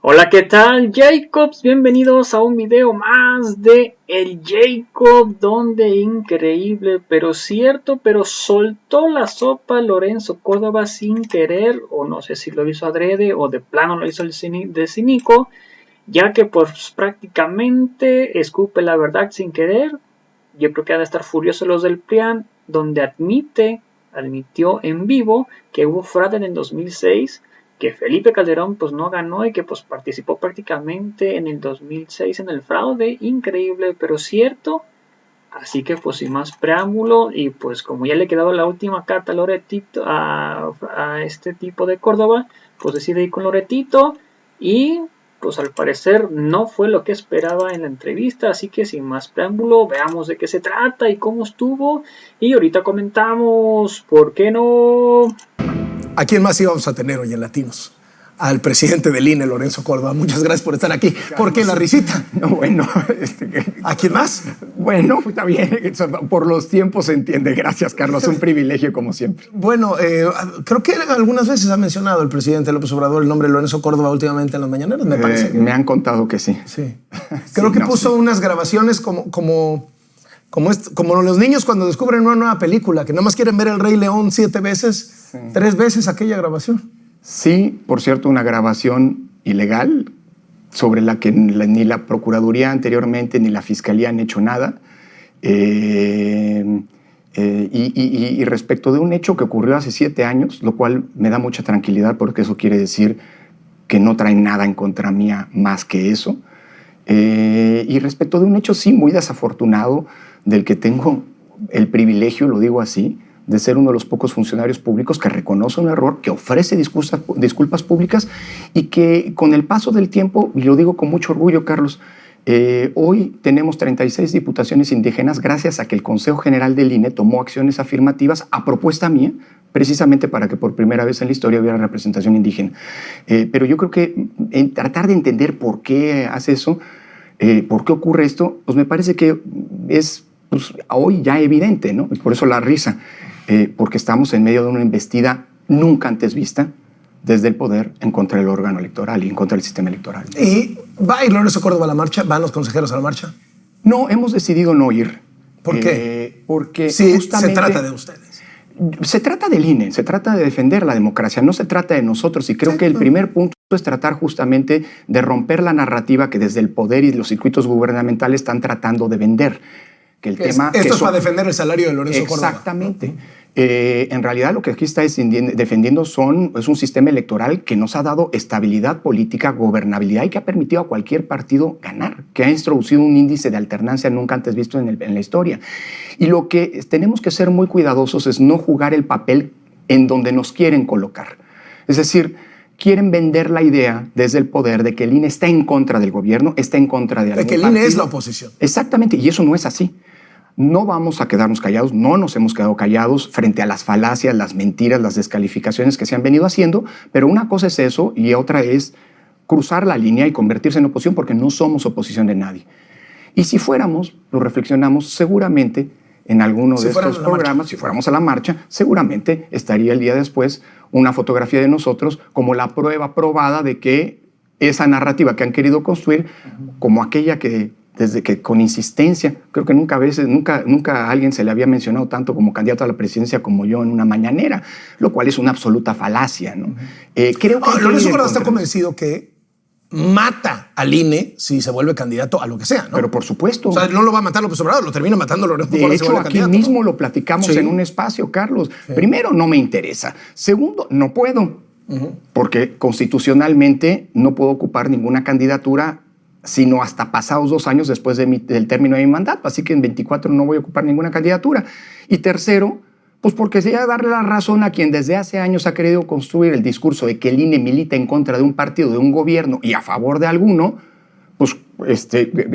Hola, ¿qué tal, Jacobs? Bienvenidos a un video más de El Jacob, donde increíble, pero cierto, pero soltó la sopa Lorenzo Córdoba sin querer, o no sé si lo hizo adrede o de plano lo hizo de cínico, ya que pues prácticamente escupe la verdad sin querer. Yo creo que han de estar furiosos los del PRIAN, donde admitió en vivo que hubo fraude en el 2006, que Felipe Calderón pues no ganó y que pues participó prácticamente en el 2006 en el fraude. Increíble, pero cierto. Así que pues sin más preámbulo, y pues como ya le quedaba la última carta a Loretito, a este tipo de Córdoba, pues decide ir con Loretito, y pues al parecer no fue lo que esperaba en la entrevista. Así que sin más preámbulo, veamos de qué se trata y cómo estuvo, y ahorita comentamos. ¿Por qué no? ¿A quién más íbamos a tener hoy en Latinos? Al presidente del INE, Lorenzo Córdoba. Muchas gracias por estar aquí. ¿Por qué la risita? No, bueno. ¿A quién más? Bueno, está bien. Por los tiempos se entiende. Gracias, Carlos. Un privilegio, como siempre. Bueno, creo que algunas veces ha mencionado el presidente López Obrador el nombre de Lorenzo Córdoba últimamente en las mañaneras, me parece. Me han contado que sí. Sí. Creo que puso unas grabaciones como los niños cuando descubren una nueva película, que nada más quieren ver El Rey León 7 veces, 3 veces aquella grabación. Sí, por cierto, una grabación ilegal sobre la que ni la Procuraduría anteriormente ni la Fiscalía han hecho nada. Y respecto de un hecho que ocurrió hace 7 años, lo cual me da mucha tranquilidad porque eso quiere decir que no traen nada en contra mía más que eso. Y respecto de un hecho, sí, muy desafortunado, del que tengo el privilegio, lo digo así, de ser uno de los pocos funcionarios públicos que reconoce un error, que ofrece disculpas públicas y que con el paso del tiempo, y lo digo con mucho orgullo, Carlos, hoy tenemos 36 diputaciones indígenas gracias a que el Consejo General del INE tomó acciones afirmativas a propuesta mía, precisamente para que por primera vez en la historia hubiera representación indígena. Pero yo creo que en tratar de entender por qué hace eso, por qué ocurre esto, pues me parece que es hoy ya evidente, ¿no? Por eso la risa. Porque estamos en medio de una embestida nunca antes vista desde el poder en contra del órgano electoral y en contra del sistema electoral. ¿Y va a ir Lorenzo Córdoba a la marcha? ¿Van los consejeros a la marcha? No, hemos decidido no ir. ¿Por qué? Porque sí, justamente se trata de ustedes. Se trata del INE, se trata de defender la democracia, no se trata de nosotros. Y creo que el primer punto es tratar justamente de romper la narrativa que desde el poder y los circuitos gubernamentales están tratando de vender. Que el tema, esto es para defender el salario de Lorenzo Córdoba. Exactamente. En realidad lo que aquí está defendiendo es un sistema electoral que nos ha dado estabilidad política, gobernabilidad y que ha permitido a cualquier partido ganar, que ha introducido un índice de alternancia nunca antes visto en la historia. Y lo que tenemos que ser muy cuidadosos es no jugar el papel en donde nos quieren colocar. Es decir, quieren vender la idea desde el poder de que el INE está en contra del gobierno, está en contra de algún que el INE es la oposición. Exactamente, y eso no es así. No vamos a quedarnos callados, no nos hemos quedado callados frente a las falacias, las mentiras, las descalificaciones que se han venido haciendo, pero una cosa es eso y otra es cruzar la línea y convertirse en oposición, porque no somos oposición de nadie. Y si fuéramos, lo reflexionamos, seguramente en alguno de estos programas, si fuéramos a la marcha, seguramente estaría el día después una fotografía de nosotros como la prueba probada de que esa narrativa que han querido construir, como aquella que desde que con insistencia, creo que nunca a alguien se le había mencionado tanto como candidato a la presidencia como yo en una mañanera, lo cual es una absoluta falacia, ¿no? Creo que Lorenzo Córdoba está convencido que mata al INE si se vuelve candidato a lo que sea, ¿no? Pero por supuesto. O sea, no lo va a matar López Obrador, lo termina matando Lorenzo Córdoba. De hecho, aquí mismo lo platicamos en un espacio, Carlos. Sí. Primero, no me interesa. Segundo, no puedo, porque constitucionalmente no puedo ocupar ninguna candidatura sino hasta pasados 2 años después del término de mi mandato. Así que en 24 no voy a ocupar ninguna candidatura. Y tercero, pues porque sería darle la razón a quien desde hace años ha querido construir el discurso de que el INE milita en contra de un partido, de un gobierno y a favor de alguno, pues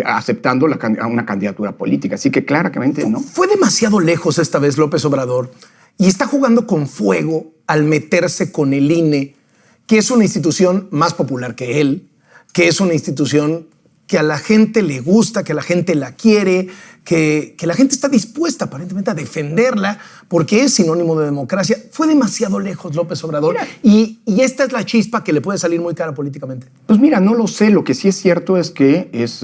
aceptando una candidatura política. Así que claramente no. Fue demasiado lejos esta vez López Obrador y está jugando con fuego al meterse con el INE, que es una institución más popular que él, que es una institución que a la gente le gusta, que la gente la quiere, que la gente está dispuesta aparentemente a defenderla porque es sinónimo de democracia. Fue demasiado lejos López Obrador y esta es la chispa que le puede salir muy cara políticamente. Pues mira, no lo sé. Lo que sí es cierto es que es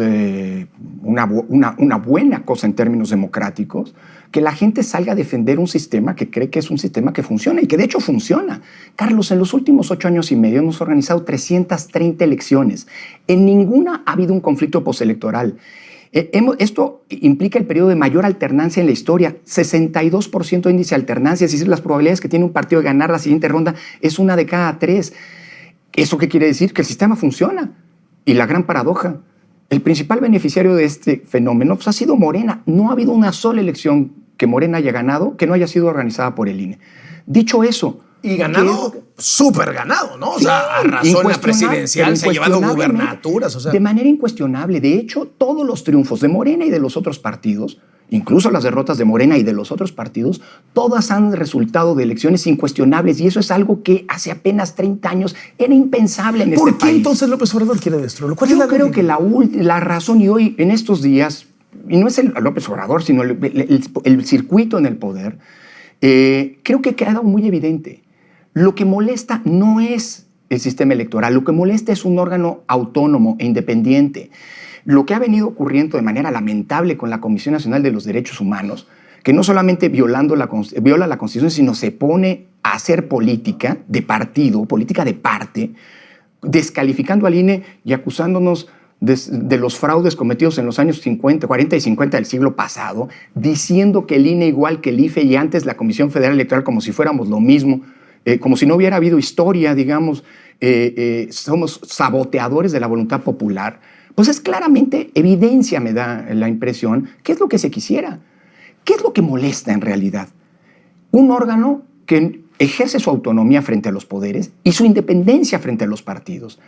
una buena cosa en términos democráticos que la gente salga a defender un sistema que cree que es un sistema que funciona y que de hecho funciona. Carlos, en los últimos 8 años y medio hemos organizado 330 elecciones. En ninguna ha habido un conflicto postelectoral. Esto implica el periodo de mayor alternancia en la historia, 62% de índice de alternancia, es decir, las probabilidades que tiene un partido de ganar la siguiente ronda es 1 de cada 3. ¿Eso qué quiere decir? Que el sistema funciona. Y la gran paradoja, el principal beneficiario de este fenómeno pues, ha sido Morena. No ha habido una sola elección que Morena haya ganado que no haya sido organizada por el INE. Dicho eso... Y ganado, súper ganado, ¿no? O sea, arrasó en la presidencial, se ha llevado gubernaturas. O sea. De manera incuestionable. De hecho, todos los triunfos de Morena y de los otros partidos, incluso las derrotas de Morena y de los otros partidos, todas han resultado de elecciones incuestionables. Y eso es algo que hace apenas 30 años era impensable en este país. ¿Por qué entonces López Obrador quiere destruirlo? Yo creo que la razón, y hoy, en estos días, y no es el López Obrador, sino el circuito en el poder, creo que ha quedado muy evidente. Lo que molesta no es el sistema electoral, lo que molesta es un órgano autónomo e independiente. Lo que ha venido ocurriendo de manera lamentable con la Comisión Nacional de los Derechos Humanos, que no solamente viola la Constitución, sino se pone a hacer política de partido, política de parte, descalificando al INE y acusándonos de los fraudes cometidos en los años 40 y 50 del siglo pasado, diciendo que el INE igual que el IFE y antes la Comisión Federal Electoral como si fuéramos lo mismo, como si no hubiera habido historia, digamos, somos saboteadores de la voluntad popular, pues es claramente evidencia, me da la impresión, qué es lo que se quisiera, qué es lo que molesta en realidad. Un órgano que ejerce su autonomía frente a los poderes y su independencia frente a los partidos,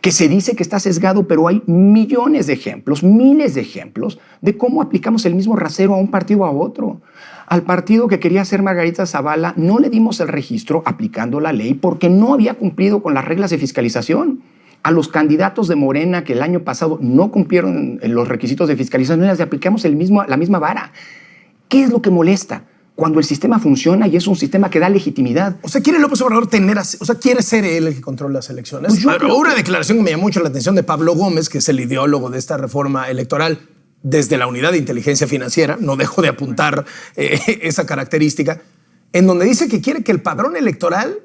que se dice que está sesgado, pero hay millones de ejemplos, miles de ejemplos de cómo aplicamos el mismo rasero a un partido o a otro. Al partido que quería hacer Margarita Zavala no le dimos el registro aplicando la ley porque no había cumplido con las reglas de fiscalización. A los candidatos de Morena que el año pasado no cumplieron los requisitos de fiscalización, les aplicamos la misma vara. ¿Qué es lo que molesta? Cuando el sistema funciona y es un sistema que da legitimidad. O sea, ¿quiere López Obrador quiere ser él el que controla las elecciones? Pues una declaración que me llamó mucho la atención de Pablo Gómez, que es el ideólogo de esta reforma electoral, desde la Unidad de Inteligencia Financiera, no dejo de apuntar esa característica, en donde dice que quiere que el padrón electoral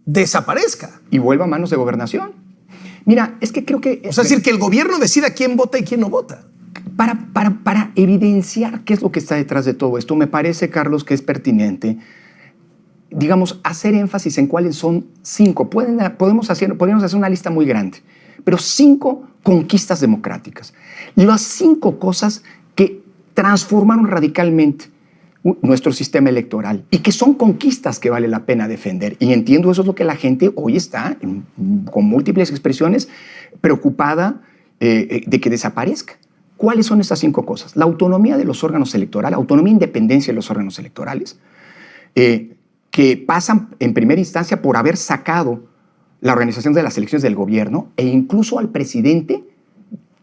desaparezca. Y vuelva a manos de gobernación. Mira, es que creo que... O sea, es decir, que el gobierno decida quién vota y quién no vota. Para evidenciar qué es lo que está detrás de todo esto, me parece, Carlos, que es pertinente, digamos, hacer énfasis en cuáles son 5. Podemos hacer una lista muy grande, pero 5 conquistas democráticas. Las 5 cosas que transformaron radicalmente nuestro sistema electoral y que son conquistas que vale la pena defender. Y entiendo eso es lo que la gente hoy está, con múltiples expresiones, preocupada de que desaparezca. ¿Cuáles son estas 5 cosas? La autonomía de los órganos electorales, autonomía e independencia de los órganos electorales, que pasan en primera instancia por haber sacado la organización de las elecciones del gobierno e incluso al presidente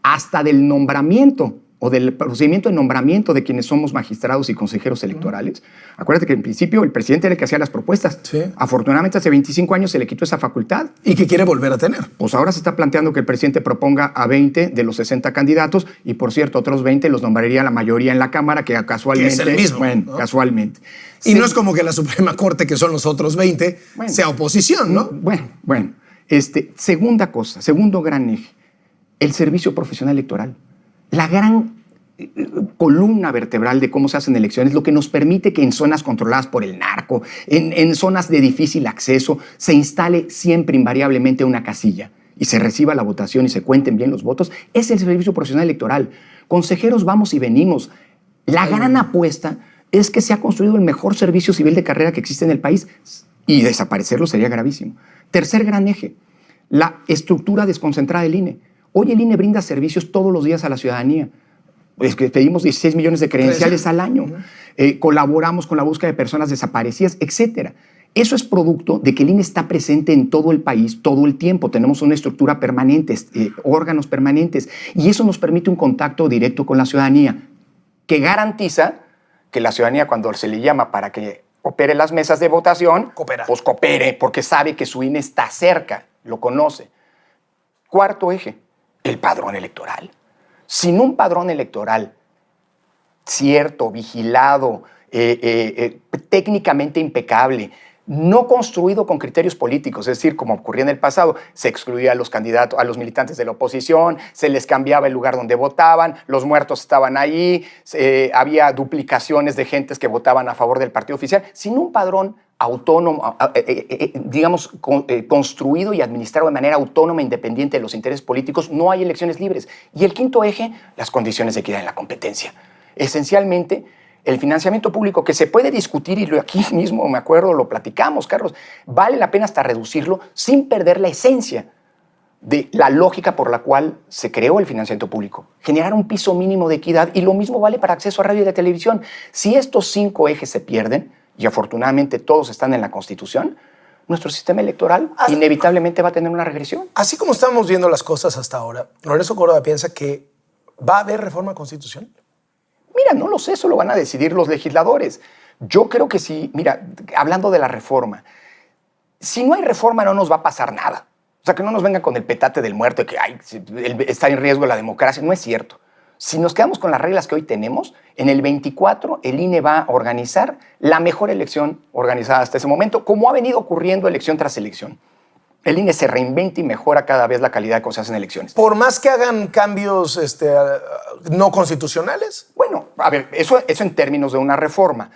hasta del nombramiento o del procedimiento de nombramiento de quienes somos magistrados y consejeros electorales. Acuérdate que en principio el presidente era el que hacía las propuestas. Sí. Afortunadamente hace 25 años se le quitó esa facultad. ¿Y que quiere volver a tener? Pues ahora se está planteando que el presidente proponga a 20 de los 60 candidatos y, por cierto, otros 20 los nombraría la mayoría en la Cámara, que casualmente... Que es el mismo. Bueno, ¿no? Casualmente. Y no es como que la Suprema Corte, que son los otros 20, sea oposición, ¿no? Bueno. Segunda cosa, segundo gran eje, el servicio profesional electoral. La gran columna vertebral de cómo se hacen elecciones, lo que nos permite que en zonas controladas por el narco, en zonas de difícil acceso, se instale siempre invariablemente una casilla y se reciba la votación y se cuenten bien los votos, es el servicio profesional electoral. Consejeros vamos y venimos. La gran apuesta es que se ha construido el mejor servicio civil de carrera que existe en el país y desaparecerlo sería gravísimo. Tercer gran eje, la estructura desconcentrada del INE. Hoy el INE brinda servicios todos los días a la ciudadanía. Es que pedimos 16 millones de credenciales al año. Colaboramos con la búsqueda de personas desaparecidas, etc. Eso es producto de que el INE está presente en todo el país todo el tiempo. Tenemos una estructura permanente, órganos permanentes, y eso nos permite un contacto directo con la ciudadanía. que garantiza que la ciudadanía, cuando se le llama para que opere las mesas de votación, pues coopere, porque sabe que su INE está cerca, lo conoce. Cuarto eje, el padrón electoral. Sin un padrón electoral cierto, vigilado, técnicamente impecable, no construido con criterios políticos, es decir, como ocurría en el pasado, se excluía a los candidatos, a los militantes de la oposición, se les cambiaba el lugar donde votaban, los muertos estaban ahí, había duplicaciones de gentes que votaban a favor del partido oficial, sin un padrón autónomo, digamos, construido y administrado de manera autónoma e independiente de los intereses políticos, no hay elecciones libres. Y el quinto eje, las condiciones de equidad en la competencia. Esencialmente, el financiamiento público, que se puede discutir, y aquí mismo, me acuerdo, lo platicamos, Carlos, vale la pena hasta reducirlo sin perder la esencia de la lógica por la cual se creó el financiamiento público. Generar un piso mínimo de equidad, y lo mismo vale para acceso a radio y de televisión. Si estos 5 ejes se pierden, y afortunadamente todos están en la Constitución, nuestro sistema electoral inevitablemente va a tener una regresión. Así como estamos viendo las cosas hasta ahora, Lorenzo Córdoba piensa que va a haber reforma constitucional. Mira, no lo sé, eso lo van a decidir los legisladores. Yo creo que sí, mira, hablando de la reforma, si no hay reforma no nos va a pasar nada. O sea, que no nos vengan con el petate del muerto de que está en riesgo la democracia. No es cierto. Si nos quedamos con las reglas que hoy tenemos, en el 24 el INE va a organizar la mejor elección organizada hasta ese momento, como ha venido ocurriendo elección tras elección. El INE se reinventa y mejora cada vez la calidad de cómo se hacen elecciones. Por más que hagan cambios no constitucionales. Bueno, a ver, eso en términos de una reforma.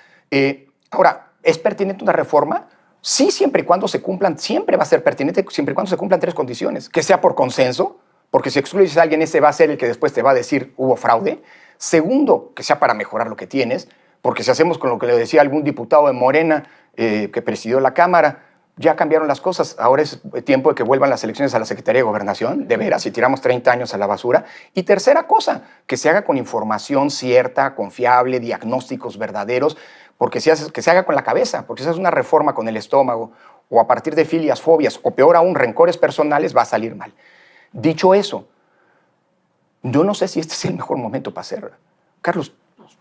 Ahora, ¿es pertinente una reforma? Sí, siempre y cuando se cumplan, siempre va a ser pertinente, siempre y cuando se cumplan 3 condiciones. Que sea por consenso, porque si excluyes a alguien, ese va a ser el que después te va a decir hubo fraude. Segundo, que sea para mejorar lo que tienes, porque si hacemos con lo que le decía algún diputado de Morena que presidió la Cámara, ya cambiaron las cosas. Ahora es tiempo de que vuelvan las elecciones a la Secretaría de Gobernación, de veras, si tiramos 30 años a la basura. Y tercera cosa, que se haga con información cierta, confiable, diagnósticos verdaderos, porque que se haga con la cabeza, porque si haces una reforma con el estómago o a partir de filias, fobias o peor aún, rencores personales, va a salir mal. Dicho eso, yo no sé si este es el mejor momento para hacerlo. Carlos,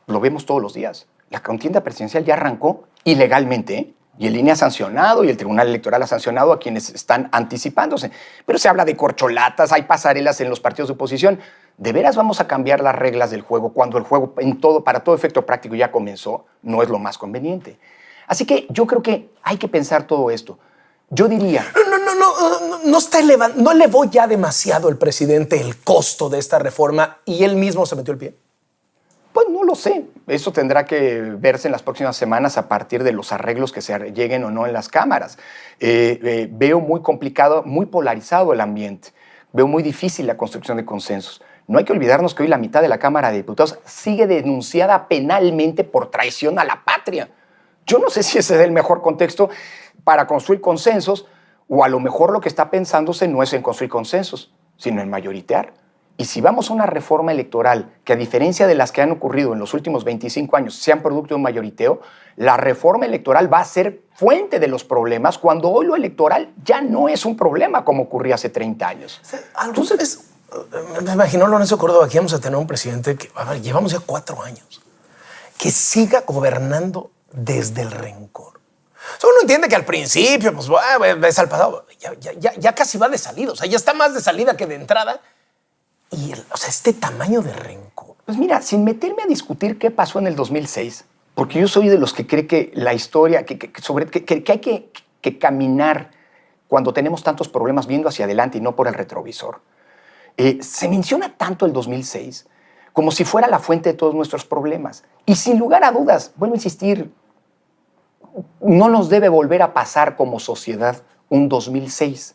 lo vemos todos los días. La contienda presidencial ya arrancó ilegalmente, ¿eh? Y el INE ha sancionado y el Tribunal Electoral ha sancionado a quienes están anticipándose. Pero se habla de corcholatas, hay pasarelas en los partidos de oposición. ¿De veras vamos a cambiar las reglas del juego cuando el juego para todo efecto práctico ya comenzó? No es lo más conveniente. Así que yo creo que hay que pensar todo esto. Yo diría... No elevó ya demasiado el presidente el costo de esta reforma y él mismo se metió el pie. Pues no lo sé. Eso tendrá que verse en las próximas semanas a partir de los arreglos que se lleguen o no en las cámaras. Veo muy complicado, muy polarizado el ambiente. Veo muy difícil la construcción de consensos. No hay que olvidarnos que hoy la mitad de la Cámara de Diputados sigue denunciada penalmente por traición a la patria. Yo no sé si ese es el mejor contexto para construir consensos, o a lo mejor lo que está pensándose no es en construir consensos, sino en mayoritear. Y si vamos a una reforma electoral que, a diferencia de las que han ocurrido en los últimos 25 años, sean producto de un mayoriteo, la reforma electoral va a ser fuente de los problemas cuando hoy lo electoral ya no es un problema como ocurría hace 30 años. ¿Alguna vez me imaginó Lorenzo Córdoba que íbamos a tener un presidente que, a ver, llevamos ya 4 años, que siga gobernando desde el rencor? O sea, uno entiende que al principio, pues, ves al pasado, ya casi va de salida, o sea, ya está más de salida que de entrada. Y, este tamaño de rencor. Pues mira, sin meterme a discutir qué pasó en el 2006, porque yo soy de los que cree que la historia, que hay que caminar cuando tenemos tantos problemas viendo hacia adelante y no por el retrovisor. Se menciona tanto el 2006 como si fuera la fuente de todos nuestros problemas. Y sin lugar a dudas, vuelvo a insistir, no nos debe volver a pasar como sociedad un 2006.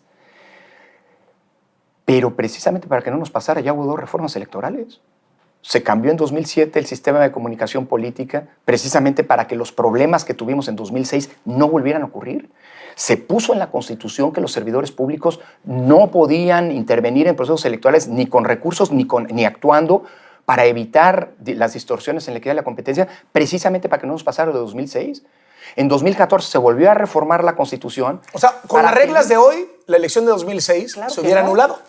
Pero precisamente para que no nos pasara, ya hubo 2 reformas electorales. Se cambió en 2007 el sistema de comunicación política precisamente para que los problemas que tuvimos en 2006 no volvieran a ocurrir. Se puso en la Constitución que los servidores públicos no podían intervenir en procesos electorales ni con recursos ni actuando para evitar las distorsiones en la equidad de la competencia, precisamente para que no nos pasara lo de 2006. En 2014 se volvió a reformar la Constitución. O sea, con las reglas de hoy, la elección de 2006 se hubiera anulado.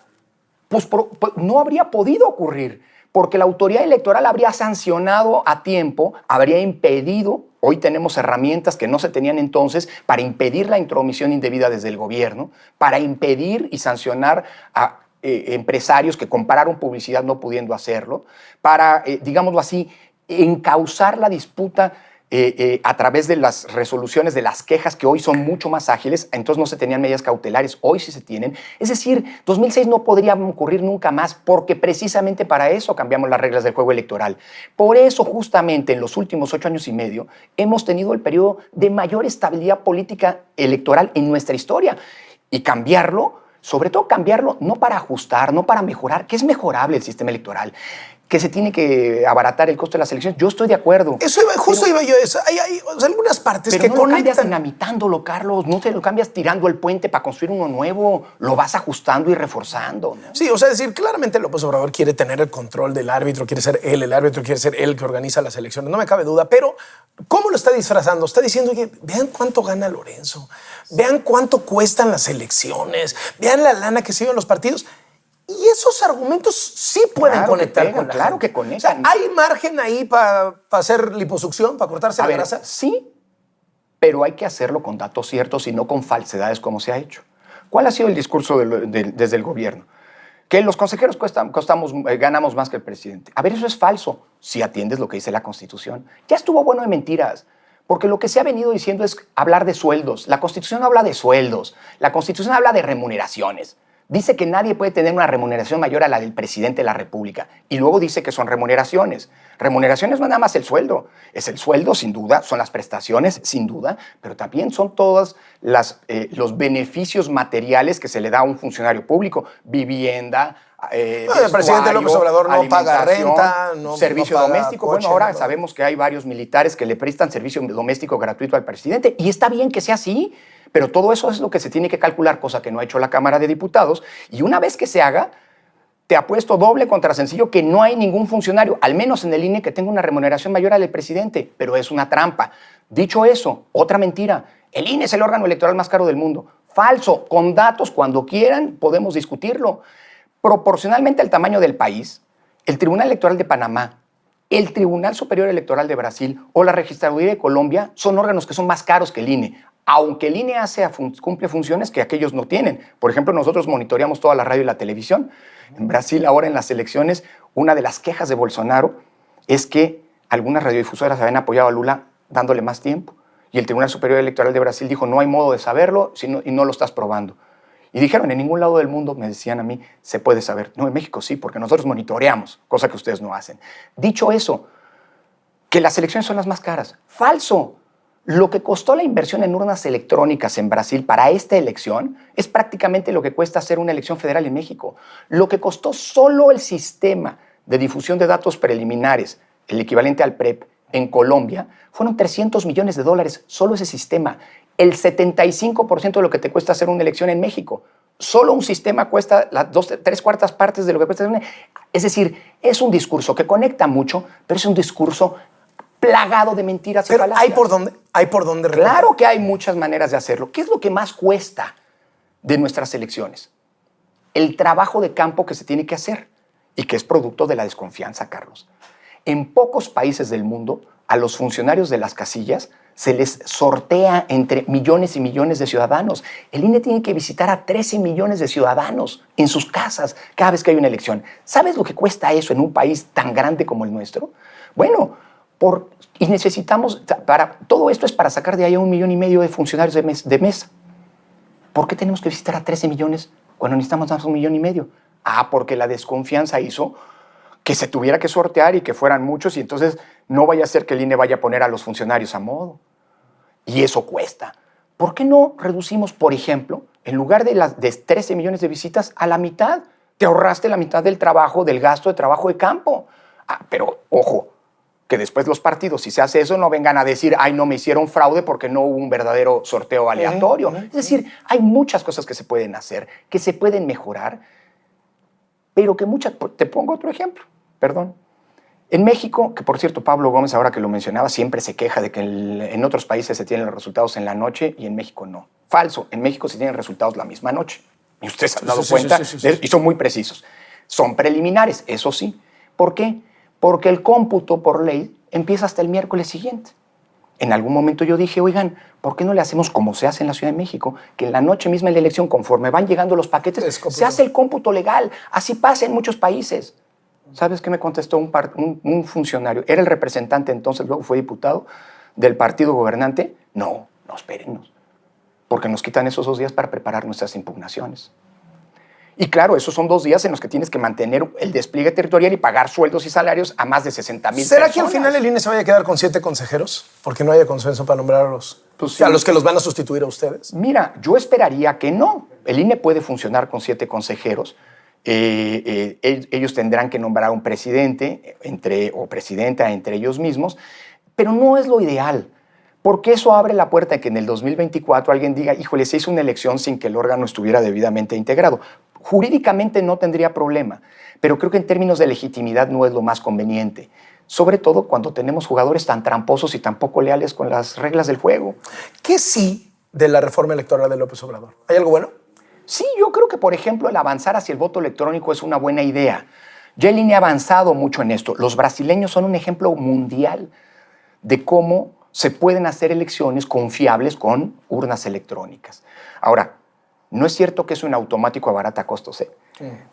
Pues no habría podido ocurrir, porque la autoridad electoral habría sancionado a tiempo, habría impedido, hoy tenemos herramientas que no se tenían entonces para impedir la intromisión indebida desde el gobierno, para impedir y sancionar a empresarios que compraron publicidad no pudiendo hacerlo, para, digámoslo así, encauzar la disputa a través de las resoluciones de las quejas que hoy son mucho más ágiles. Entonces no se tenían medidas cautelares, hoy sí se tienen. Es decir, 2006 no podría ocurrir nunca más porque precisamente para eso cambiamos las reglas del juego electoral. Por eso justamente en los últimos 8 años y medio hemos tenido el periodo de mayor estabilidad política electoral en nuestra historia. Y cambiarlo, sobre todo cambiarlo no para ajustar, no para mejorar, que es mejorable el sistema electoral, que se tiene que abaratar el costo de las elecciones. Yo estoy de acuerdo. Eso justo iba yo a eso. Hay o sea, algunas partes pero que no lo cambias conectan. dinamitándolo, Carlos. No te lo cambias tirando el puente para construir uno nuevo. Lo vas ajustando y reforzando, ¿no? Sí, o sea, es decir, claramente López Obrador quiere tener el control del árbitro, quiere ser él el árbitro, quiere ser él el que organiza las elecciones. No me cabe duda, pero ¿cómo lo está disfrazando? Está diciendo, oye, vean cuánto gana Lorenzo, vean cuánto cuestan las elecciones, vean la lana que se llevan los partidos. Y esos argumentos sí pueden conectar con la claro gente. que conectan. O sea, ¿hay margen ahí para hacer liposucción, para cortarse la grasa? Sí, pero hay que hacerlo con datos ciertos y no con falsedades como se ha hecho. ¿Cuál ha sido el discurso desde el gobierno? Que los consejeros ganamos más que el presidente. A ver, eso es falso si atiendes lo que dice la Constitución. Ya estuvo bueno de mentiras. Porque lo que se ha venido diciendo es hablar de sueldos. La Constitución no habla de sueldos. La Constitución habla de remuneraciones. Dice que nadie puede tener una remuneración mayor a la del presidente de la República. Y luego dice que son remuneraciones. Remuneraciones no es nada más el sueldo. Es el sueldo, sin duda, son las prestaciones, sin duda, pero también son todos los beneficios materiales que se le da a un funcionario público. Vivienda, el presidente López Obrador no paga renta, servicio no paga doméstico. coche, Bueno, ahora no. sabemos que hay varios militares que le prestan servicio doméstico gratuito al presidente. Y está bien que sea así. Pero todo eso es lo que se tiene que calcular, cosa que no ha hecho la Cámara de Diputados. Y una vez que se haga, te apuesto doble contra sencillo que no hay ningún funcionario, al menos en el INE, que tenga una remuneración mayor a la del presidente. Pero es una trampa. Dicho eso, otra mentira. El INE es el órgano electoral más caro del mundo. Falso. Con datos, cuando quieran, podemos discutirlo. Proporcionalmente al tamaño del país, el Tribunal Electoral de Panamá, el Tribunal Superior Electoral de Brasil o la Registraduría de Colombia son órganos que son más caros que el INE. Aunque el INE cumple funciones que aquellos no tienen. Por ejemplo, nosotros monitoreamos toda la radio y la televisión. En Brasil, ahora en las elecciones, una de las quejas de Bolsonaro es que algunas radiodifusoras habían apoyado a Lula dándole más tiempo. Y el Tribunal Superior Electoral de Brasil dijo, no hay modo de saberlo y no lo estás probando. Y dijeron, en ningún lado del mundo, me decían a mí, se puede saber. No, en México sí, porque nosotros monitoreamos, cosa que ustedes no hacen. Dicho eso, que las elecciones son las más caras. ¡Falso! Lo que costó la inversión en urnas electrónicas en Brasil para esta elección es prácticamente lo que cuesta hacer una elección federal en México. Lo que costó solo el sistema de difusión de datos preliminares, el equivalente al PREP, en Colombia, fueron $300 millones, solo ese sistema. El 75% de lo que te cuesta hacer una elección en México. Solo un sistema cuesta las 3/4 partes de lo que cuesta. Es decir, es un discurso que conecta mucho, pero es un discurso plagado de mentiras y Pero falacias. hay por dónde recorrer. Claro que hay muchas maneras de hacerlo. ¿Qué es lo que más cuesta de nuestras elecciones? El trabajo de campo que se tiene que hacer y que es producto de la desconfianza, Carlos. En pocos países del mundo, a los funcionarios de las casillas se les sortea entre millones y millones de ciudadanos. El INE tiene que visitar a 13 millones de ciudadanos en sus casas cada vez que hay una elección. ¿Sabes lo que cuesta eso en un país tan grande como el nuestro? Bueno, y necesitamos, todo esto es para sacar de ahí a 1,5 millones de funcionarios de mesa. ¿Por qué tenemos que visitar a 13 millones cuando necesitamos más de 1,5 millones? Porque la desconfianza hizo que se tuviera que sortear y que fueran muchos y entonces no vaya a ser que el INE vaya a poner a los funcionarios a modo. Y eso cuesta. ¿Por qué no reducimos, por ejemplo, en lugar de 13 millones de visitas, a la mitad? Te ahorraste la mitad del trabajo, del gasto de trabajo de campo. Pero, ojo, que después los partidos, si se hace eso, no vengan a decir, ay, no me hicieron fraude porque no hubo un verdadero sorteo aleatorio. Es decir, hay muchas cosas que se pueden hacer, que se pueden mejorar, pero que muchas... Te pongo otro ejemplo, perdón. En México, que por cierto, Pablo Gómez, ahora que lo mencionaba, siempre se queja de que en otros países se tienen los resultados en la noche y en México no. Falso, en México se tienen resultados la misma noche. Y ustedes se han dado cuenta, y son muy precisos. Son preliminares, eso sí. ¿Por qué? Porque el cómputo por ley empieza hasta el miércoles siguiente. En algún momento yo dije, oigan, ¿por qué no le hacemos como se hace en la Ciudad de México? Que en la noche misma de la elección, conforme van llegando los paquetes, se hace el cómputo legal. Así pasa en muchos países. ¿Sabes qué me contestó un funcionario? Era el representante entonces, luego fue diputado del partido gobernante. No, espérennos, porque nos quitan esos 2 días para preparar nuestras impugnaciones. Y claro, esos son 2 días en los que tienes que mantener el despliegue territorial y pagar sueldos y salarios a más de 60,000 personas. ¿Será que al final el INE se vaya a quedar con 7 consejeros? Porque no haya consenso para nombrar a los, Pues a los que los van a sustituir a ustedes. Mira, yo esperaría que no. El INE puede funcionar con 7 consejeros. Ellos tendrán que nombrar a un presidente o presidenta entre ellos mismos, pero no es lo ideal. Porque eso abre la puerta a que en el 2024 alguien diga, híjole, se hizo una elección sin que el órgano estuviera debidamente integrado. Jurídicamente no tendría problema, pero creo que en términos de legitimidad no es lo más conveniente. Sobre todo cuando tenemos jugadores tan tramposos y tan poco leales con las reglas del juego. ¿Qué sí de la reforma electoral de López Obrador? ¿Hay algo bueno? Sí, yo creo que, por ejemplo, el avanzar hacia el voto electrónico es una buena idea. Ya el INE ha avanzado mucho en esto. Los brasileños son un ejemplo mundial de cómo se pueden hacer elecciones confiables con urnas electrónicas. Ahora, no es cierto que es un automático a barata costos,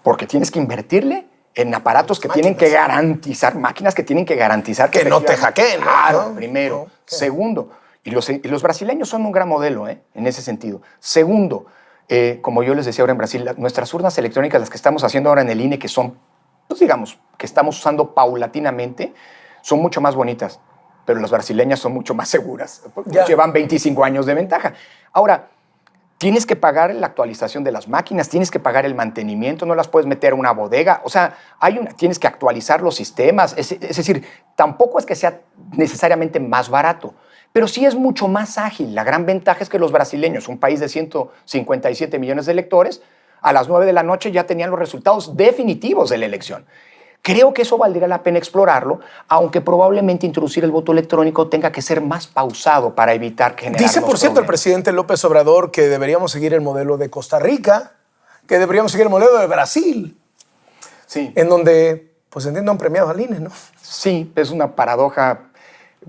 porque tienes que invertirle en aparatos que tienen que garantizar, máquinas que tienen que garantizar que no te hackeen. Claro, ¿no? primero. No, Segundo, y los brasileños son un gran modelo en ese sentido. Segundo, como yo les decía ahora en Brasil, nuestras urnas electrónicas, las que estamos haciendo ahora en el INE, que son, pues digamos, que estamos usando paulatinamente, son mucho más bonitas, pero las brasileñas son mucho más seguras. Llevan 25 años de ventaja. Ahora, tienes que pagar la actualización de las máquinas, tienes que pagar el mantenimiento, no las puedes meter a una bodega. O sea, tienes que actualizar los sistemas. Es decir, tampoco es que sea necesariamente más barato, pero sí es mucho más ágil. La gran ventaja es que los brasileños, un país de 157 millones de electores, a las 9 de la noche ya tenían los resultados definitivos de la elección. Creo que eso valdría la pena explorarlo, aunque probablemente introducir el voto electrónico tenga que ser más pausado para evitar generar Dice, por cierto, el problemas. presidente López Obrador que deberíamos seguir el modelo de Costa Rica, que deberíamos seguir el modelo de Brasil, Sí. en donde, pues entiendo, han premiado al INE, ¿no? Sí, es una paradoja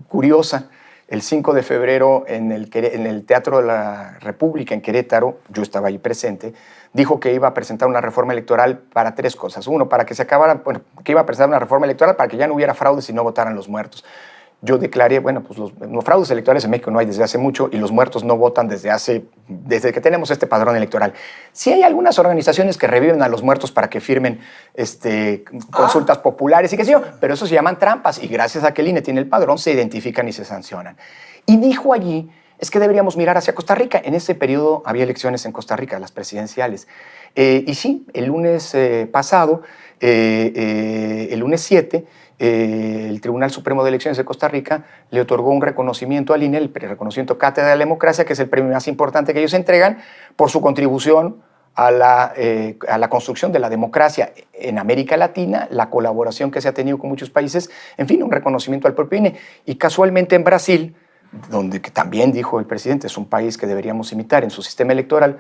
curiosa. El 5 de febrero en el Teatro de la República en Querétaro, yo estaba ahí presente, dijo que iba a presentar una reforma electoral para 3 cosas. Uno, para que se acabara, bueno, que iba a presentar una reforma electoral para que ya no hubiera fraudes y no votaran los muertos. Yo declaré, bueno, pues los fraudes electorales en México no hay desde hace mucho y los muertos no votan desde que tenemos este padrón electoral. Sí hay algunas organizaciones que reviven a los muertos para que firmen consultas populares y qué sé yo, pero eso se llaman trampas y gracias a que el INE tiene el padrón se identifican y se sancionan. Y dijo allí, es que deberíamos mirar hacia Costa Rica. En ese periodo había elecciones en Costa Rica, las presidenciales. Y sí, el lunes pasado, el lunes 7, el Tribunal Supremo de Elecciones de Costa Rica le otorgó un reconocimiento al INE, el reconocimiento Cátedra de la Democracia, que es el premio más importante que ellos entregan por su contribución a la construcción de la democracia en América Latina, la colaboración que se ha tenido con muchos países, en fin, un reconocimiento al propio INE. Y casualmente en Brasil, donde que también dijo el presidente, es un país que deberíamos imitar en su sistema electoral,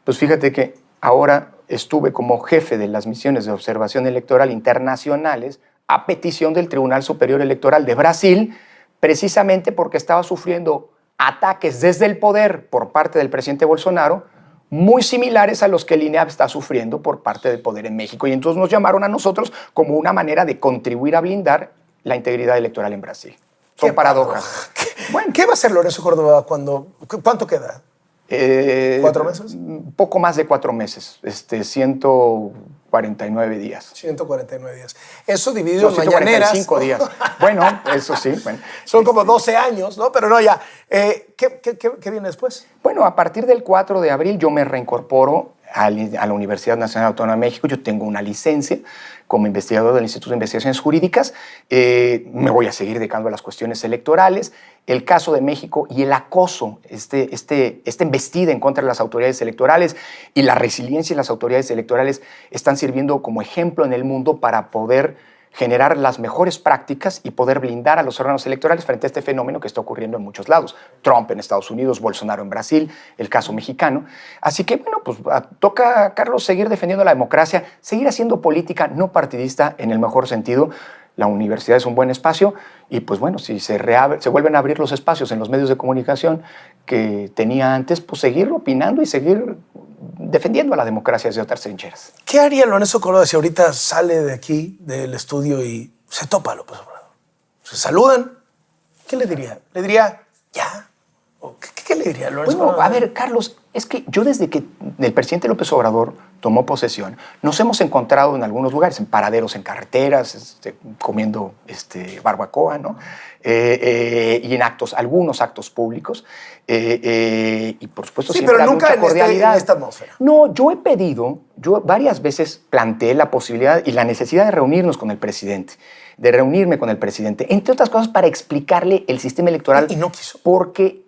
pues fíjate que ahora estuve como jefe de las misiones de observación electoral internacionales a petición del Tribunal Superior Electoral de Brasil, precisamente porque estaba sufriendo ataques desde el poder por parte del presidente Bolsonaro, muy similares a los que el INE está sufriendo por parte del poder en México. Y entonces nos llamaron a nosotros como una manera de contribuir a blindar la integridad electoral en Brasil. Son paradojas. Bueno, ¿qué va a hacer Lorenzo Córdoba cuánto queda? ¿4 meses? Poco más de 4 meses, 149 días. 149 días. Eso dividido en mañaneras. 145 días. Bueno, eso sí. Bueno. Son como 12 años, ¿no? Pero no, ya. ¿Qué viene después? Bueno, a partir del 4 de abril yo me reincorporo a la Universidad Nacional Autónoma de México. Yo tengo una licencia como investigador del Instituto de Investigaciones Jurídicas. Me voy a seguir dedicando a las cuestiones electorales. El caso de México y el acoso, esta embestida en contra de las autoridades electorales y la resiliencia de las autoridades electorales están sirviendo como ejemplo en el mundo para poder generar las mejores prácticas y poder blindar a los órganos electorales frente a este fenómeno que está ocurriendo en muchos lados. Trump en Estados Unidos, Bolsonaro en Brasil, el caso mexicano. Así que, bueno, pues toca, Carlos, seguir defendiendo la democracia, seguir haciendo política no partidista en el mejor sentido. La universidad es un buen espacio y, pues bueno, si se vuelven a abrir los espacios en los medios de comunicación que tenía antes, pues seguir opinando y seguir defendiendo a la democracia desde otras trincheras. ¿Qué haría Lorenzo Córdoba si ahorita sale de aquí, del estudio, y se topa a López Obrador? ¿Se saludan? ¿Qué le diría? ¿Le diría ya? ¿O qué le diría Lorenzo Córdoba? A ver, Carlos, es que yo desde que el presidente López Obrador tomó posesión, nos hemos encontrado en algunos lugares, en paraderos, en carreteras, comiendo barbacoa, ¿no? Y en algunos actos públicos. Y por supuesto sí, siempre pero hay nunca mucha cordialidad. en esta atmósfera. No, yo varias veces planteé la posibilidad y la necesidad de reunirnos con el presidente, de reunirme con el presidente, entre otras cosas para explicarle el sistema electoral. Y no quiso. Porque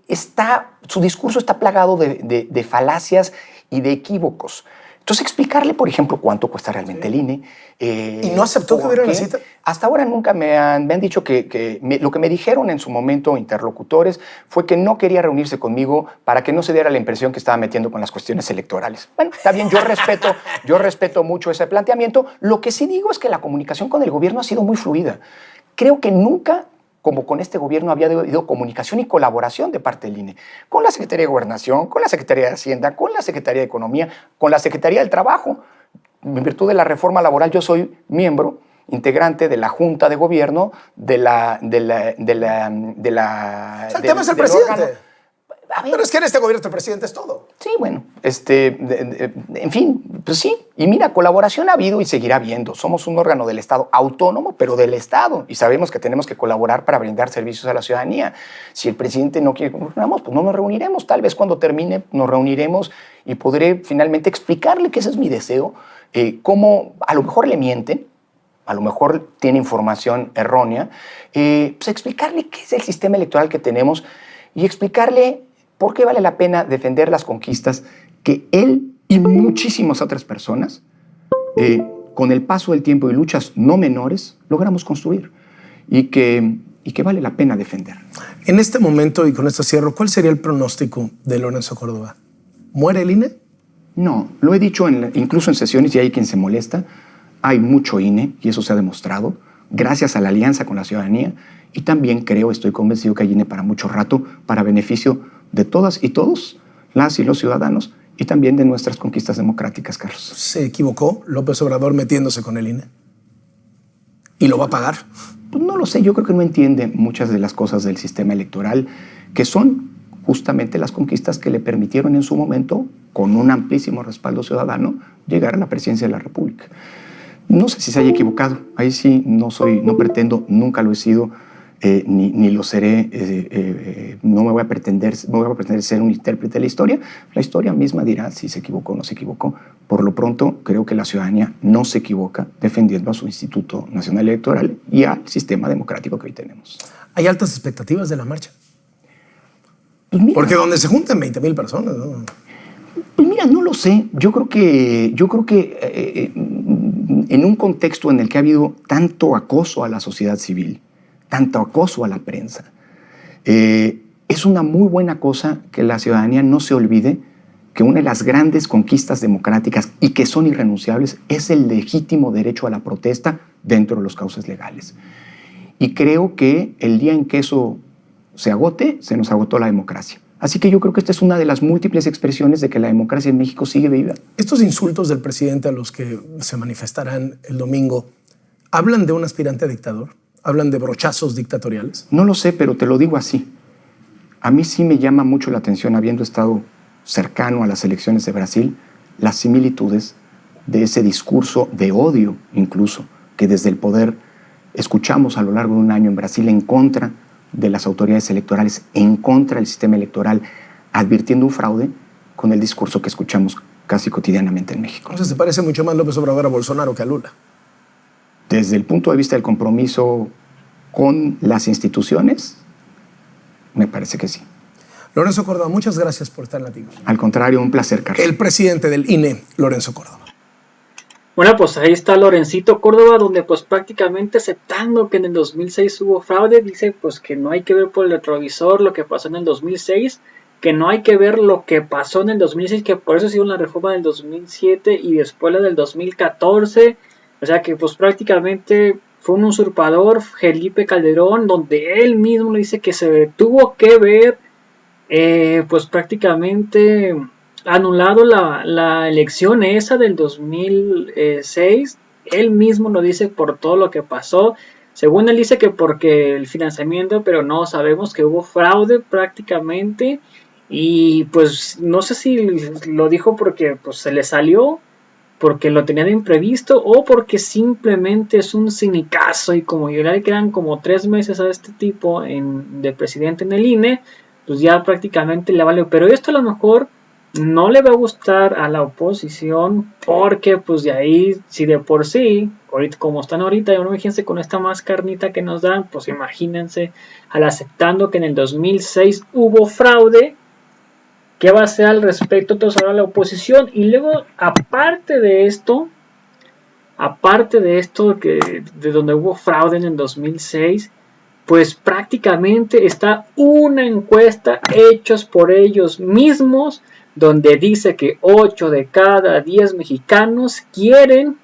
su discurso está plagado de falacias y de equívocos. Entonces, explicarle, por ejemplo, cuánto cuesta realmente el INE. ¿Y no aceptó que hubiera una cita? Hasta ahora nunca me han dicho lo que me dijeron en su momento interlocutores fue que no quería reunirse conmigo para que no se diera la impresión que estaba metiendo con las cuestiones electorales. Bueno, está bien, yo respeto mucho ese planteamiento. Lo que sí digo es que la comunicación con el gobierno ha sido muy fluida. Creo que nunca, como con este gobierno, había habido comunicación y colaboración de parte del INE, con la Secretaría de Gobernación, con la Secretaría de Hacienda, con la Secretaría de Economía, con la Secretaría del Trabajo. En virtud de la reforma laboral, yo soy miembro integrante de la Junta de Gobierno de la... O sea, el tema es el presidente. Pero es que en este gobierno el presidente es todo. Sí, bueno, en fin, pues sí. Y mira, colaboración ha habido y seguirá habiendo. Somos un órgano del Estado autónomo, pero del Estado. Y sabemos que tenemos que colaborar para brindar servicios a la ciudadanía. Si el presidente no quiere que nos reunamos, pues no nos reuniremos. Tal vez cuando termine nos reuniremos y podré finalmente explicarle que ese es mi deseo. Cómo a lo mejor le mienten, a lo mejor tiene información errónea. Pues explicarle qué es el sistema electoral que tenemos y explicarle por qué vale la pena defender las conquistas que él y muchísimas otras personas, con el paso del tiempo y luchas no menores, logramos construir y que vale la pena defender. En este momento, y con esto cierro, ¿cuál sería el pronóstico de Lorenzo Córdoba? ¿Muere el INE? No, lo he dicho incluso en sesiones y hay quien se molesta. Hay mucho INE y eso se ha demostrado gracias a la alianza con la ciudadanía y también estoy convencido que hay INE para mucho rato, para beneficio de todas y todos, las y los ciudadanos, y también de nuestras conquistas democráticas, Carlos. ¿Se equivocó López Obrador metiéndose con el INE? ¿Y lo va a pagar? Pues no lo sé, yo creo que no entiende muchas de las cosas del sistema electoral, que son justamente las conquistas que le permitieron en su momento, con un amplísimo respaldo ciudadano, llegar a la presidencia de la República. No sé si se haya equivocado, ahí sí no pretendo, nunca lo he sido, ni lo seré, no me voy a pretender ser un intérprete de la historia misma dirá si se equivocó o no se equivocó. Por lo pronto, creo que la ciudadanía no se equivoca defendiendo a su Instituto Nacional Electoral y al sistema democrático que hoy tenemos. ¿Hay altas expectativas de la marcha? Pues mira, porque donde se juntan 20,000 personas, ¿no? Pues mira, no lo sé. Yo creo que en un contexto en el que ha habido tanto acoso a la sociedad civil, tanto acoso a la prensa, es una muy buena cosa que la ciudadanía no se olvide que una de las grandes conquistas democráticas y que son irrenunciables es el legítimo derecho a la protesta dentro de los cauces legales. Y creo que el día en que eso se agote, se nos agotó la democracia. Así que yo creo que esta es una de las múltiples expresiones de que la democracia en México sigue viva. Estos insultos del presidente a los que se manifestarán el domingo, ¿hablan de un aspirante a dictador? ¿Hablan de brochazos dictatoriales? No lo sé, pero te lo digo así. A mí sí me llama mucho la atención, habiendo estado cercano a las elecciones de Brasil, las similitudes de ese discurso de odio, incluso, que desde el poder escuchamos a lo largo de un año en Brasil en contra de las autoridades electorales, en contra del sistema electoral, advirtiendo un fraude con el discurso que escuchamos casi cotidianamente en México. Entonces, ¿te parece mucho más López Obrador a Bolsonaro que a Lula? Desde el punto de vista del compromiso con las instituciones, me parece que sí. Lorenzo Córdoba, muchas gracias por estar en Latinos. Al contrario, un placer, Carlos. El presidente del INE, Lorenzo Córdoba. Bueno, pues ahí está Lorencito Córdoba, donde pues prácticamente aceptando que en el 2006 hubo fraude, dice pues que no hay que ver por el retrovisor lo que pasó en el 2006, que no hay que ver lo que pasó en el 2006, que por eso ha sido la reforma del 2007 y después la del 2014, o sea que pues prácticamente fue un usurpador, Felipe Calderón, donde él mismo le dice que se tuvo que ver pues prácticamente anulado la elección esa del 2006. Él mismo lo dice por todo lo que pasó. Según él dice que porque el financiamiento, pero no, sabemos que hubo fraude prácticamente. Y pues no sé si lo dijo porque pues se le salió, porque lo tenían imprevisto o porque simplemente es un cinicazo y como ya le quedan como 3 meses a este tipo de presidente en el INE, pues ya prácticamente le vale. Pero esto a lo mejor no le va a gustar a la oposición porque pues de ahí, si de por sí, ahorita, como están ahorita, imagínense con esta más carnita que nos dan, pues imagínense al aceptando que en el 2006 hubo fraude, ¿qué va a hacer al respecto entonces ahora la oposición? Y luego, aparte de esto que de donde hubo fraude en el 2006, pues prácticamente está una encuesta hechos por ellos mismos donde dice que 8 de cada 10 mexicanos quieren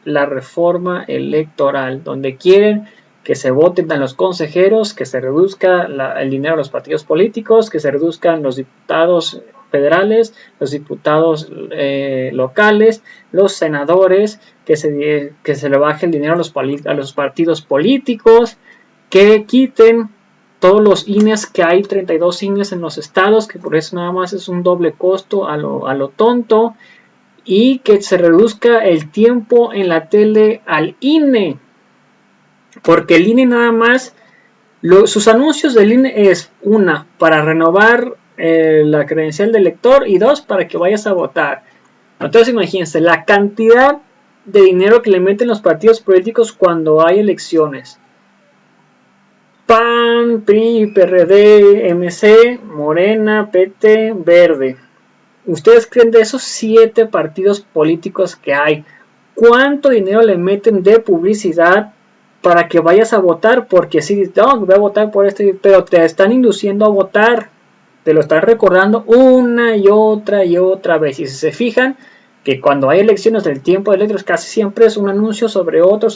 la reforma electoral, donde quieren que se voten a los consejeros, que se reduzca el dinero a los partidos políticos, que se reduzcan los diputados federales, los diputados locales, los senadores, que se le baje el dinero a los partidos políticos, que quiten todos los INES, que hay 32 INES en los estados, que por eso nada más es un doble costo a lo tonto, y que se reduzca el tiempo en la tele al INE, porque el INE nada más, sus anuncios del INE es una, para renovar la credencial del elector y dos, para que vayas a votar. Entonces imagínense la cantidad de dinero que le meten los partidos políticos cuando hay elecciones. PAN, PRI, PRD, MC, Morena, PT, Verde. ¿Ustedes creen de esos 7 partidos políticos que hay, cuánto dinero le meten de publicidad para que vayas a votar? Porque si no, voy a votar por este, pero te están induciendo a votar, te lo están recordando una y otra vez. Y si se fijan, que cuando hay elecciones del tiempo de letras casi siempre es un anuncio sobre otro,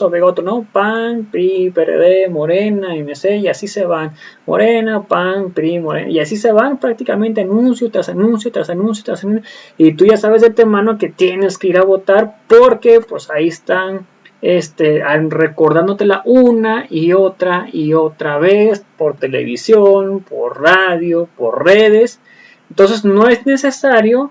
¿no? PAN, PRI, PRD, Morena, MC, y así se van. Morena, PAN, PRI, Morena, y así se van prácticamente anuncio tras anuncio, tras anuncio, tras anuncio. Y tú ya sabes de antemano que tienes que ir a votar porque pues ahí están recordándotela una y otra vez por televisión, por radio, por redes. Entonces no es necesario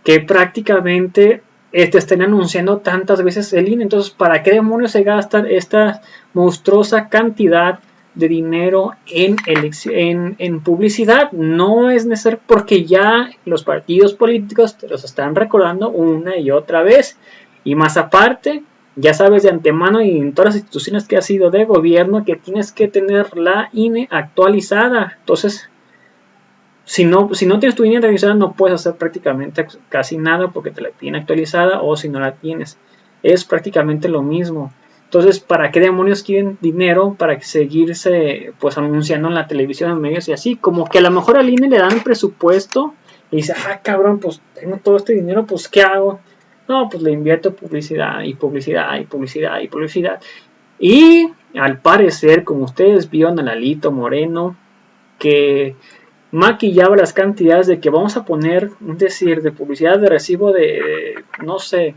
que prácticamente estén anunciando tantas veces el INE. Entonces, ¿para qué demonios se gasta esta monstruosa cantidad de dinero en publicidad? No es necesario, porque ya los partidos políticos te los están recordando una y otra vez. Y más aparte, ya sabes de antemano y en todas las instituciones que has sido de gobierno que tienes que tener la INE actualizada. Entonces, si no tienes tu INE actualizada, no puedes hacer prácticamente casi nada porque te la piden actualizada, o si no la tienes, es prácticamente lo mismo. Entonces, ¿para qué demonios quieren dinero para seguirse pues anunciando en la televisión, en medios y así? Como que a lo mejor al INE le dan presupuesto y dice, cabrón, pues tengo todo este dinero, pues ¿qué hago? No, pues le invierto publicidad y publicidad y publicidad y publicidad. Y al parecer, como ustedes vieron a Lalito Moreno, que maquillaba las cantidades de que vamos a poner, es decir, de publicidad de recibo de, no sé,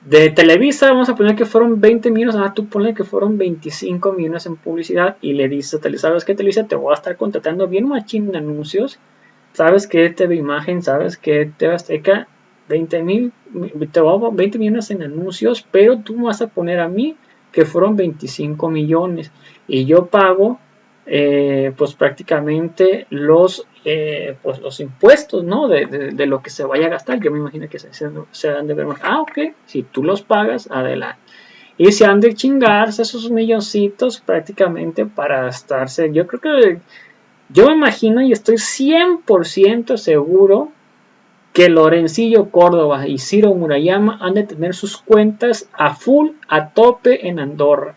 de Televisa, vamos a poner que fueron 20 millones, tú ponle que fueron 25 millones en publicidad y le dices a Televisa, ¿sabes qué, Televisa? Te voy a estar contratando bien machín en anuncios, ¿sabes qué, TV Imagen? ¿Sabes qué, TV Azteca? 20 millones en anuncios, pero tú me vas a poner a mí que fueron 25 millones y yo pago pues prácticamente los impuestos, ¿no? De lo que se vaya a gastar. Yo me imagino que se han de ver más. Ok, si tú los pagas, adelante. Y se han de chingarse esos milloncitos prácticamente para estarse. Yo creo que, yo me imagino y estoy 100% seguro que Lorencillo Córdoba y Ciro Murayama han de tener sus cuentas a full, a tope en Andorra.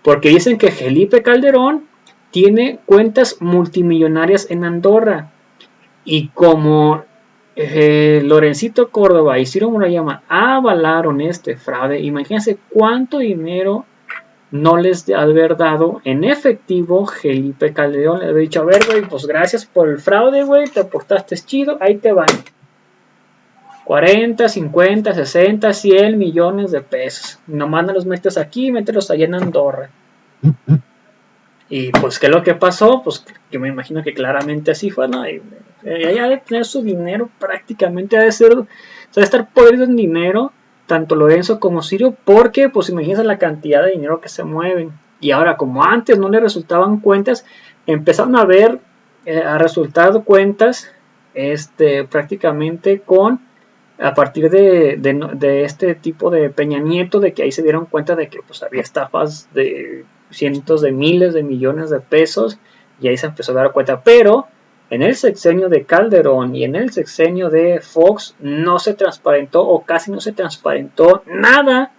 Porque dicen que Felipe Calderón tiene cuentas multimillonarias en Andorra. Y como Lorencito Córdoba y Ciro Murayama avalaron este fraude, imagínense cuánto dinero no les de haber dado en efectivo Felipe Calderón. Le había dicho, a ver, güey, pues gracias por el fraude, güey, te portaste chido, ahí te van 40, 50, 60, 100 millones de pesos. Nomás no los metes aquí, mételos allá en Andorra. Y pues, ¿qué es lo que pasó? Pues yo me imagino que claramente así fue, ¿no? Ella de tener su dinero prácticamente, ha de estar podrido en dinero, tanto Lorenzo como Ciro, porque, pues imagínense la cantidad de dinero que se mueven. Y ahora, como antes no le resultaban cuentas, empezaron a ver, a resultar cuentas, prácticamente a partir de este tipo de Peña Nieto, de que ahí se dieron cuenta de que pues había estafas de cientos de miles de millones de pesos, y ahí se empezó a dar cuenta. Pero en el sexenio de Calderón y en el sexenio de Fox no se transparentó, o casi no se transparentó nada,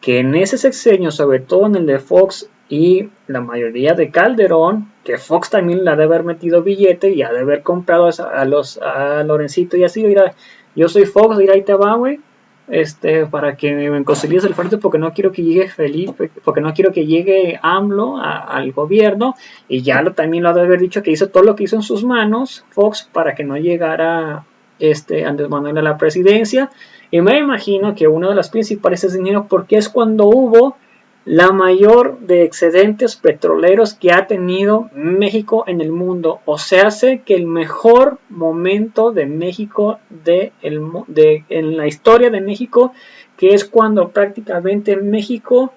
que en ese sexenio, sobre todo en el de Fox y la mayoría de Calderón, que Fox también le ha de haber metido billete y ha de haber comprado a Lorencito y así, mira, yo soy Fox, mira, ahí te va, güey, para que me consigues el frente, porque no quiero que llegue Felipe, porque no quiero que llegue AMLO al gobierno, y ya también lo ha de haber dicho que hizo todo lo que hizo en sus manos Fox para que no llegara Andrés Manuel a la presidencia. Y me imagino que una de las principales es dinero, porque es cuando hubo la mayor de excedentes petroleros que ha tenido México en el mundo. O sea, hace que el mejor momento de México en la historia de México, que es cuando prácticamente México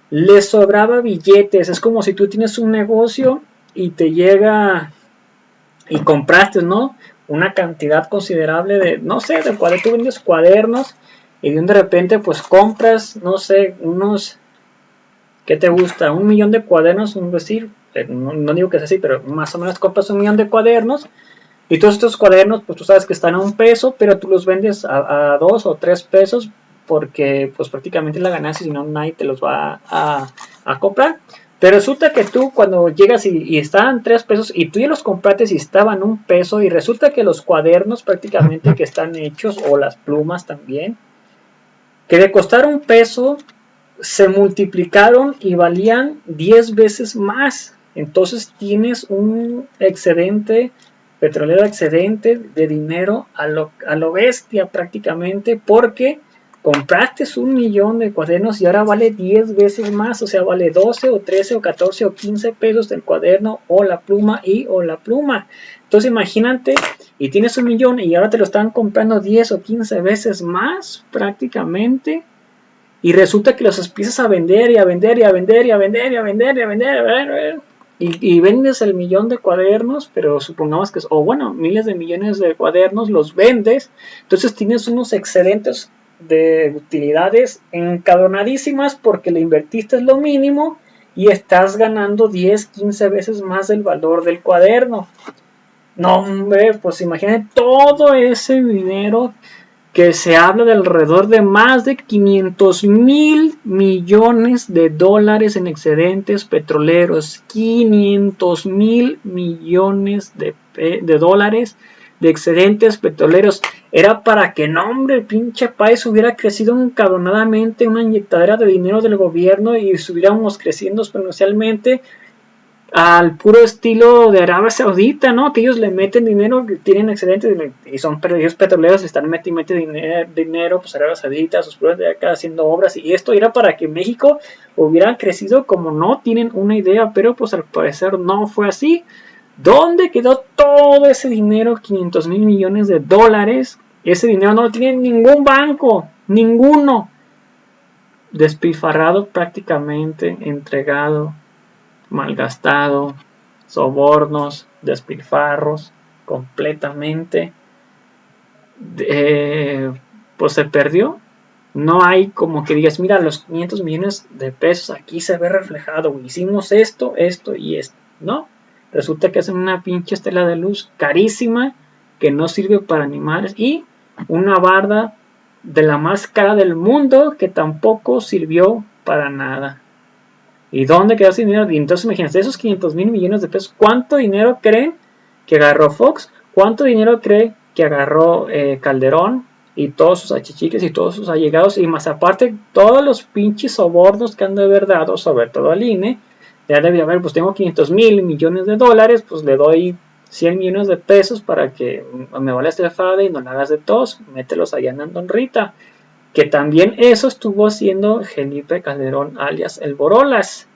le sobraba billetes. Es como si tú tienes un negocio y te llega y compraste, ¿no?, una cantidad considerable de, no sé, de cuadernos, tú vendes cuadernos y de repente pues compras, no sé, unos, ¿qué te gusta? 1 millón de cuadernos, un decir, no digo que es así, pero más o menos compras 1 millón de cuadernos, y todos estos cuadernos pues tú sabes que están a $1, pero tú los vendes a 2 o 3 pesos, porque pues prácticamente la ganancia, si no nadie te los va a comprar. Pero resulta que tú cuando llegas y estaban 3 pesos y tú ya los compraste y estaban $1, y resulta que los cuadernos prácticamente que están hechos, o las plumas también, que de costar $1, se multiplicaron y valían 10 veces más. Entonces tienes un excedente petrolero, excedente de dinero a lo bestia prácticamente, porque compraste 1 millón de cuadernos y ahora vale 10 veces más, o sea, vale 12 o 13 o 14 o 15 pesos del cuaderno o la pluma o la pluma. Entonces imagínate, y tienes 1 millón y ahora te lo están comprando 10 o 15 veces más prácticamente, y resulta que los empiezas a vender y a vender y a vender y a vender y a vender y a vender, y vendes el 1 millón de cuadernos, pero supongamos que, o bueno, miles de millones de cuadernos los vendes, entonces tienes unos excedentes de utilidades encabronadísimas, porque le invertiste lo mínimo y estás ganando 10, 15 veces más del valor del cuaderno. No, hombre, pues imagínate todo ese dinero, que se habla de alrededor de más de 500,000 millones de dólares en excedentes petroleros. 500,000 millones de dólares de excedentes petroleros. Era para que, no, hombre, el pinche país hubiera crecido encabronadamente, una inyectadera de dinero del gobierno, y estuviéramos creciendo exponencialmente al puro estilo de Arabia Saudita, ¿no? Que ellos le meten dinero, que tienen excedentes y son ellos petroleros, están metiendo dinero, pues Arabia Saudita, sus pueblos de acá haciendo obras, y esto era para que México hubiera crecido como no tienen una idea, pero pues al parecer no fue así. ¿Dónde quedó todo ese dinero? 500,000 millones de dólares. Ese dinero no lo tiene ningún banco, ninguno. Despilfarrado prácticamente, entregado, malgastado, sobornos, despilfarros, completamente, pues se perdió. No hay como que digas, mira, los 500 millones de pesos aquí se ve reflejado, hicimos esto, esto y esto. No, resulta que hacen una pinche estela de luz carísima, que no sirve para animales y una barda de la más cara del mundo que tampoco sirvió para nada. ¿Y dónde quedó ese dinero? Y entonces imagínense, esos 500 mil millones de pesos, ¿cuánto dinero creen que agarró Fox? ¿Cuánto dinero cree que agarró Calderón y todos sus achichiques y todos sus allegados? Y más aparte, todos los pinches sobornos que han de haber dado, sobre todo al INE, ya debe haber, pues tengo 500 mil millones de dólares, pues le doy 100 millones de pesos para que me vale estafada y no la hagas de tos, mételos allá en Don Rita. Que también eso estuvo haciendo Felipe Calderón alias el Borolas.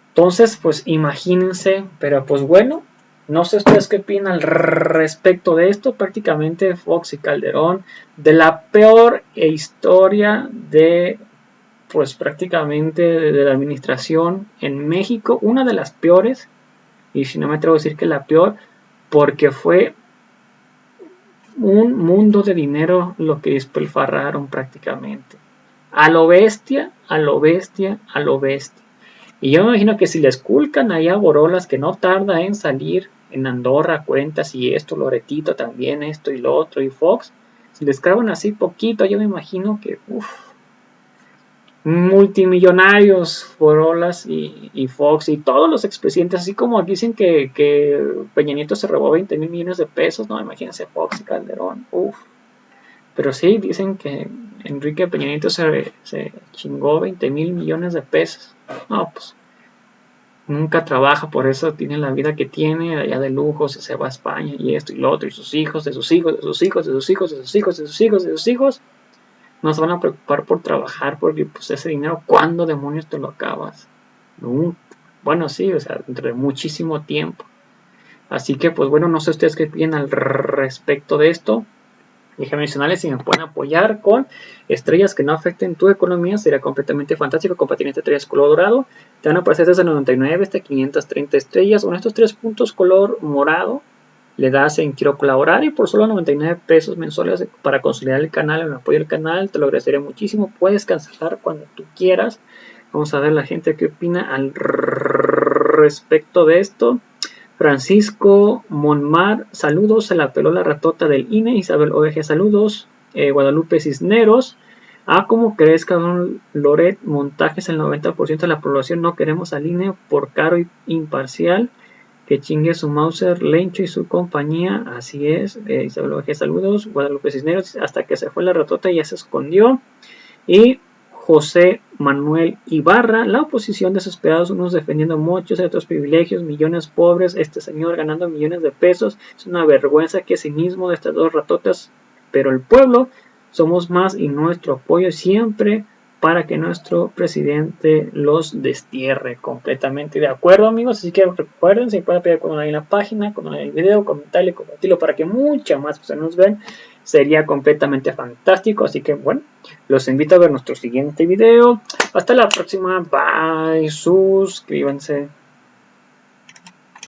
Entonces, pues imagínense, pero pues bueno, no sé ustedes qué opinan al respecto de esto. Prácticamente Fox y Calderón, de la peor historia de, pues prácticamente de la administración en México, una de las peores, y si no me atrevo a decir que la peor, porque fue un mundo de dinero lo que despilfarraron prácticamente. A lo bestia, a lo bestia, a lo bestia. Y yo me imagino que si les culcan allá a Borolas, que no tarda en salir en Andorra cuentas y esto, Loretito también, esto y lo otro, y Fox, si les clavan así poquito, yo me imagino que, multimillonarios, Borolas y Fox y todos los expresidentes, así como dicen que Peña Nieto se robó 20 mil millones de pesos, no, imagínense Fox y Calderón, pero sí, dicen que Enrique Peña Nieto se chingó 20 mil millones de pesos, no, pues nunca trabaja, por eso tiene la vida que tiene, allá de lujo, se va a España y esto y lo otro, y sus hijos, de sus hijos, de sus hijos, de sus hijos, de sus hijos, de sus hijos, de sus hijos, no se van a preocupar por trabajar porque pues ese dinero, ¿cuándo demonios te lo acabas? Bueno, sí, o sea, dentro de muchísimo tiempo. Así que pues bueno, no sé ustedes qué piensan al respecto de esto. Déjenme mencionarles si me pueden apoyar con estrellas que no afecten tu economía. Sería completamente fantástico. Compartir esta estrellas color dorado. Te van a aparecer desde 99 hasta 530 estrellas. Con estos 3 puntos color morado le das en quiero colaborar y por solo 99 pesos mensuales para consolidar el canal, el apoyo al canal, te lo agradecería muchísimo. Puedes cancelar cuando tú quieras. Vamos a ver la gente qué opina al respecto de esto. Francisco Monmar, saludos, se la peló la ratota del INE. Isabel OEG, saludos. Guadalupe Cisneros, ¿cómo crees, cabrón? Loret, montajes, el 90% de la población no queremos al INE por caro y imparcial. Que chingue su Mauser, Lencho y su compañía. Así es. Isabel OEG, saludos. Guadalupe Cisneros, hasta que se fue la ratota ya se escondió. Y José Manuel Ibarra, la oposición desesperados, unos defendiendo muchos, otros privilegios, millones pobres, este señor ganando millones de pesos, es una vergüenza que cinismo de estas dos ratotas, pero el pueblo somos más y nuestro apoyo siempre para que nuestro presidente los destierre. Completamente de acuerdo, amigos, así que recuerden, si pueden pedir con una en la página, con el video, comentarlo y compartirlo para que muchas más personas nos vean. Sería completamente fantástico, así que bueno, los invito a ver nuestro siguiente video. Hasta la próxima, bye, suscríbanse.